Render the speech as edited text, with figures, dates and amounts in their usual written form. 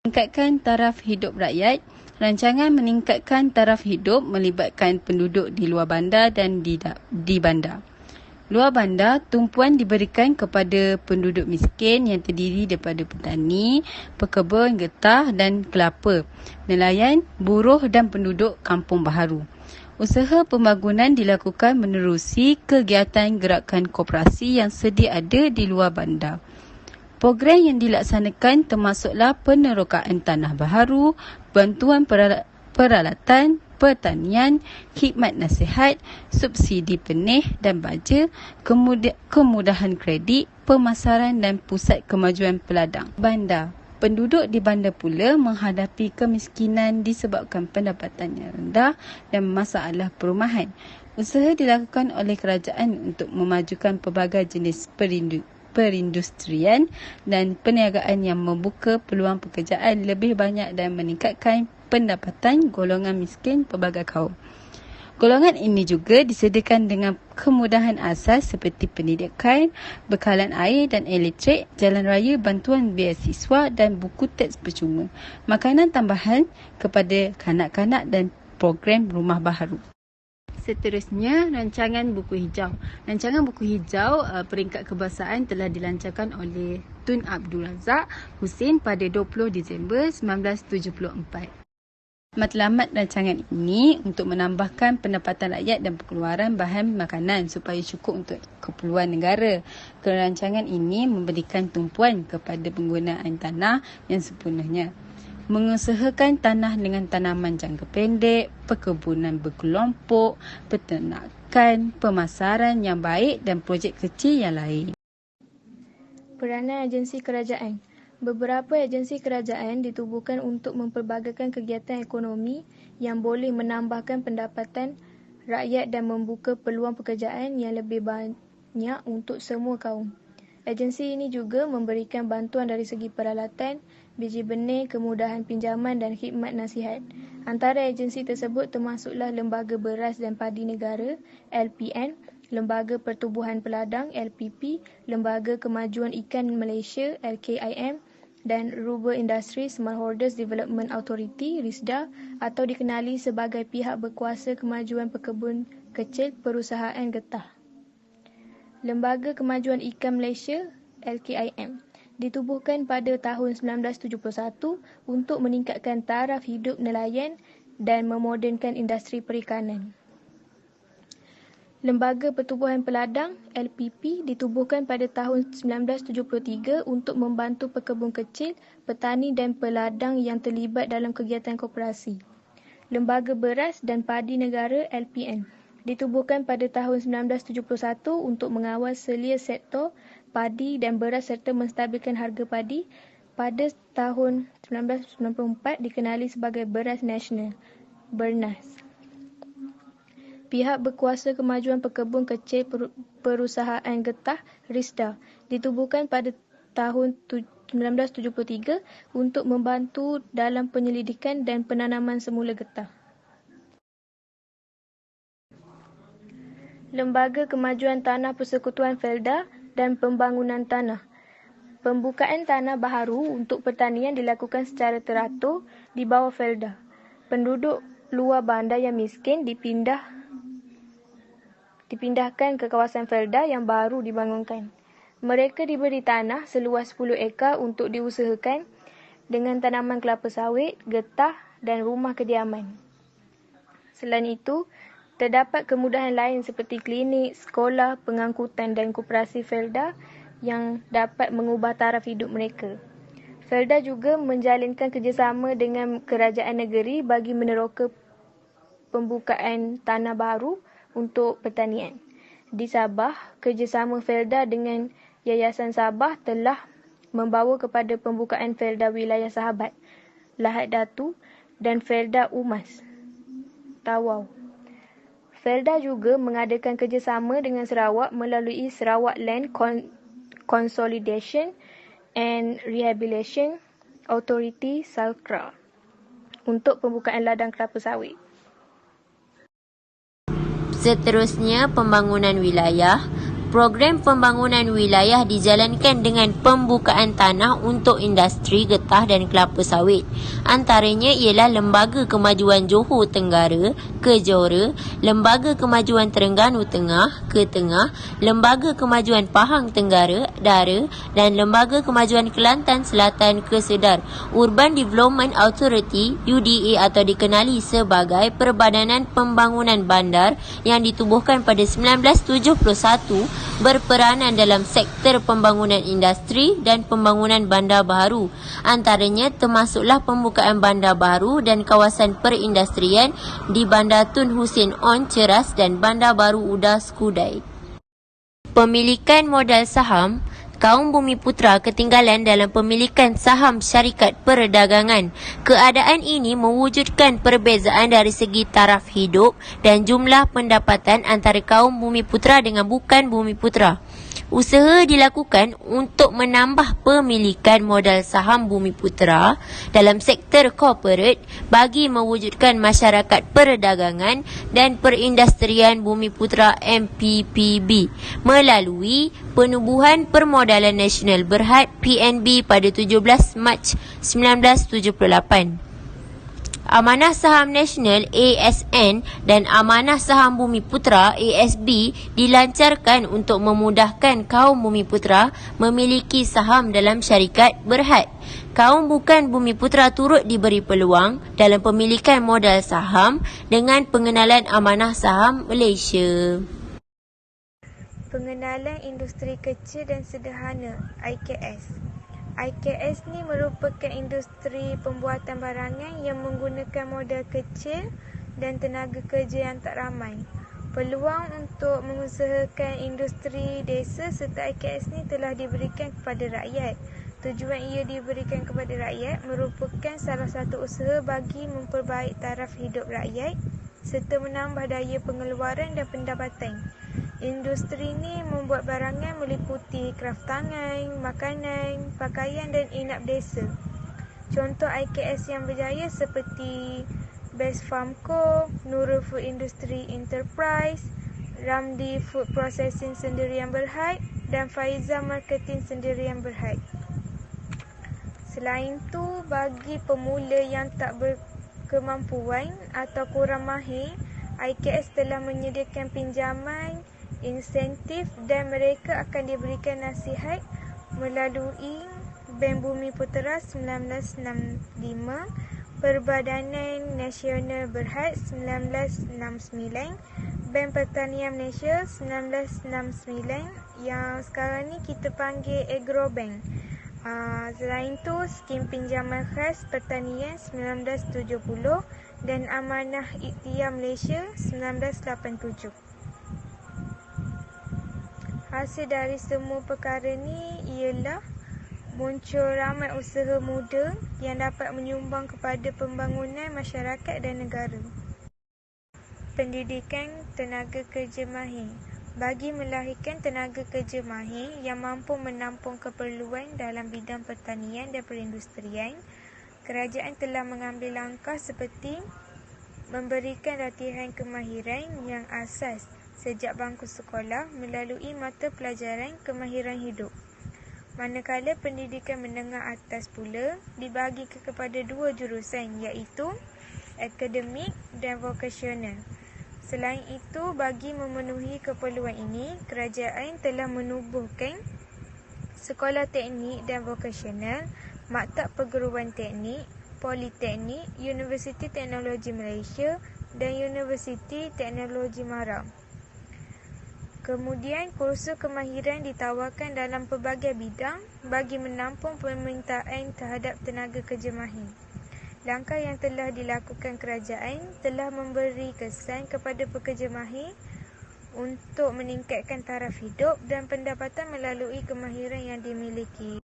Meningkatkan taraf hidup rakyat. Rancangan meningkatkan taraf hidup melibatkan penduduk di luar bandar dan di bandar. Luar bandar, tumpuan diberikan kepada penduduk miskin yang terdiri daripada petani, pekebun, getah dan kelapa, nelayan, buruh dan penduduk kampung baharu. Usaha pembangunan dilakukan menerusi kegiatan gerakan koperasi yang sedia ada di luar bandar. Program yang dilaksanakan termasuklah penerokaan tanah baharu, bantuan peralatan, pertanian, khidmat nasihat, subsidi benih dan baja, kemudahan kredit, pemasaran dan pusat kemajuan peladang. Bandar. Penduduk di bandar pula menghadapi kemiskinan disebabkan pendapatan yang rendah dan masalah perumahan. Usaha dilakukan oleh kerajaan untuk memajukan pelbagai jenis perindustrian dan perniagaan yang membuka peluang pekerjaan lebih banyak dan meningkatkan pendapatan golongan miskin pelbagai kaum. Golongan ini juga disediakan dengan kemudahan asas seperti pendidikan, bekalan air dan elektrik, jalan raya, bantuan beasiswa dan buku teks percuma, makanan tambahan kepada kanak-kanak dan program rumah baharu. Seterusnya, rancangan buku hijau. Rancangan buku hijau peringkat kebangsaan telah dilancarkan oleh Tun Abdul Razak Husin pada 20 Disember 1974. Matlamat rancangan ini untuk menambahkan pendapatan rakyat dan pengeluaran bahan makanan supaya cukup untuk keperluan negara. Rancangan ini memberikan tumpuan kepada penggunaan tanah yang sepenuhnya. Mengusahakan tanah dengan tanaman jangka pendek, perkebunan berkelompok, peternakan, pemasaran yang baik dan projek kecil yang lain. Peranan agensi kerajaan. Beberapa agensi kerajaan ditubuhkan untuk mempelbagaikan kegiatan ekonomi yang boleh menambahkan pendapatan rakyat dan membuka peluang pekerjaan yang lebih banyak untuk semua kaum. Agensi ini juga memberikan bantuan dari segi peralatan, biji benih, kemudahan pinjaman dan khidmat nasihat. Antara agensi tersebut termasuklah Lembaga Beras dan Padi Negara (LPN), Lembaga Pertubuhan Peladang (LPP), Lembaga Kemajuan Ikan Malaysia (LKIM) dan Ruber Industry Smallholders Development Authority (RISDA) atau dikenali sebagai pihak berkuasa kemajuan pekebun kecil perusahaan getah. Lembaga Kemajuan Ikan Malaysia (LKIM) ditubuhkan pada tahun 1971 untuk meningkatkan taraf hidup nelayan dan memodernkan industri perikanan. Lembaga Pertubuhan Peladang (LPP) ditubuhkan pada tahun 1973 untuk membantu pekebun kecil, petani dan peladang yang terlibat dalam kegiatan koperasi. Lembaga Beras dan Padi Negara (LPN) ditubuhkan pada tahun 1971 untuk mengawal selia sektor padi dan beras serta menstabilkan harga padi. Pada tahun 1994 dikenali sebagai Beras Nasional (Bernas). Pihak Berkuasa Kemajuan Pekebun Kecil Perusahaan Getah (RISDA) ditubuhkan pada tahun 1973 untuk membantu dalam penyelidikan dan penanaman semula getah. Lembaga Kemajuan Tanah Persekutuan Felda dan Pembangunan Tanah. Pembukaan tanah baharu untuk pertanian dilakukan secara teratur di bawah Felda. Penduduk luar bandar yang miskin dipindahkan ke kawasan Felda yang baru dibangunkan. Mereka diberi tanah seluas 10 ekar untuk diusahakan dengan tanaman kelapa sawit, getah dan rumah kediaman. Selain itu, terdapat kemudahan lain seperti klinik, sekolah, pengangkutan dan koperasi Felda yang dapat mengubah taraf hidup mereka. Felda juga menjalinkan kerjasama dengan kerajaan negeri bagi meneroka pembukaan tanah baru untuk pertanian. Di Sabah, kerjasama Felda dengan Yayasan Sabah telah membawa kepada pembukaan Felda Wilayah Sahabat, Lahad Datu dan Felda Umas, Tawau. Felda juga mengadakan kerjasama dengan Sarawak melalui Sarawak Land Consolidation and Rehabilitation Authority (SALCRA) untuk pembukaan ladang kelapa sawit. Seterusnya, pembangunan wilayah. Program pembangunan wilayah dijalankan dengan pembukaan tanah untuk industri getah dan kelapa sawit. Antaranya ialah Lembaga Kemajuan Johor Tenggara ke Johor, Lembaga Kemajuan Terengganu Tengah ke Tengah, Lembaga Kemajuan Pahang Tenggara Dara dan Lembaga Kemajuan Kelantan Selatan ke Sedar. Urban Development Authority UDA atau dikenali sebagai Perbadanan Pembangunan Bandar yang ditubuhkan pada 1971 berperanan dalam sektor pembangunan industri dan pembangunan bandar baharu. Antaranya termasuklah pembukaan bandar baharu dan kawasan perindustrian di Bandar Tun Hussein On Ceras dan Bandar Baru Uda Skudai. Pemilikan modal saham. Kaum Bumiputera ketinggalan dalam pemilikan saham syarikat perdagangan. Keadaan ini mewujudkan perbezaan dari segi taraf hidup dan jumlah pendapatan antara kaum Bumiputera dengan bukan Bumiputera. Usaha dilakukan untuk menambah pemilikan modal saham Bumiputera dalam sektor korporat bagi mewujudkan masyarakat perdagangan dan perindustrian Bumiputera MPPB melalui Penubuhan Permodalan Nasional Berhad PNB pada 17 Mac 1978. Amanah Saham Nasional ASN dan Amanah Saham Bumiputera ASB dilancarkan untuk memudahkan kaum Bumiputera memiliki saham dalam syarikat berhad. Kaum bukan Bumiputera turut diberi peluang dalam pemilikan modal saham dengan pengenalan Amanah Saham Malaysia. Pengenalan Industri Kecil dan Sederhana IKS. IKS ni merupakan industri pembuatan barangan yang menggunakan modal kecil dan tenaga kerja yang tak ramai. Peluang untuk mengusahakan industri desa serta IKS ni telah diberikan kepada rakyat. Tujuan ia diberikan kepada rakyat merupakan salah satu usaha bagi memperbaik taraf hidup rakyat serta menambah daya pengeluaran dan pendapatan. Industri ini membuat barangan meliputi kraft tangan, makanan, pakaian dan inap desa. Contoh IKS yang berjaya seperti Best Farm Co, Nurul Food Industry Enterprise, Ramdi Food Processing Sendirian Berhad dan Faiza Marketing Sendirian Berhad. Selain itu, bagi pemula yang tak berkemampuan atau kurang mahir, IKS telah menyediakan pinjaman, insentif dan mereka akan diberikan nasihat melalui Bank Bumiputera 1965, Perbadanan Nasional Berhad 1969, Bank Pertanian Malaysia 1969 yang sekarang ni kita panggil Agrobank. Selain itu, skim pinjaman khas pertanian 1970 dan Amanah Ikhtiar Malaysia 1987. Hasil dari semua perkara ni ialah muncul ramai usaha muda yang dapat menyumbang kepada pembangunan masyarakat dan negara. Pendidikan tenaga kerja mahir. Bagi melahirkan tenaga kerja mahir yang mampu menampung keperluan dalam bidang pertanian dan perindustrian, kerajaan telah mengambil langkah seperti memberikan latihan kemahiran yang asas sejak bangku sekolah melalui mata pelajaran kemahiran hidup. Manakala pendidikan menengah atas pula dibagi kepada dua jurusan iaitu akademik dan vokasional. Selain itu, bagi memenuhi keperluan ini, kerajaan telah menubuhkan sekolah teknik dan vokasional, maktab perguruan teknik, politeknik, Universiti Teknologi Malaysia dan Universiti Teknologi Mara. Kemudian, kursus kemahiran ditawarkan dalam pelbagai bidang bagi menampung permintaan terhadap tenaga kerja mahir. Langkah yang telah dilakukan kerajaan telah memberi kesan kepada pekerja mahir untuk meningkatkan taraf hidup dan pendapatan melalui kemahiran yang dimiliki.